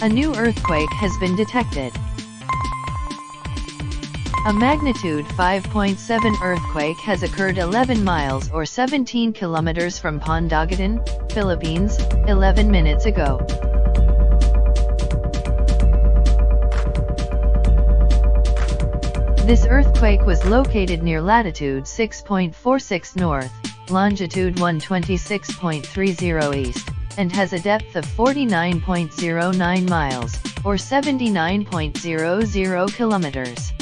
A new earthquake has been detected. A magnitude 5.7 earthquake has occurred 11 miles or 17 kilometers from Pondaguitan, Philippines, 11 minutes ago. This earthquake was located near latitude 6.46 north, longitude 126.30 east, and has a depth of 49.09 miles, or 79.00 kilometers.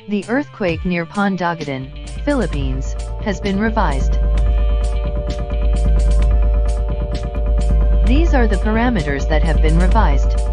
The earthquake near Pondaguitan, Philippines, has been revised. These are the parameters that have been revised.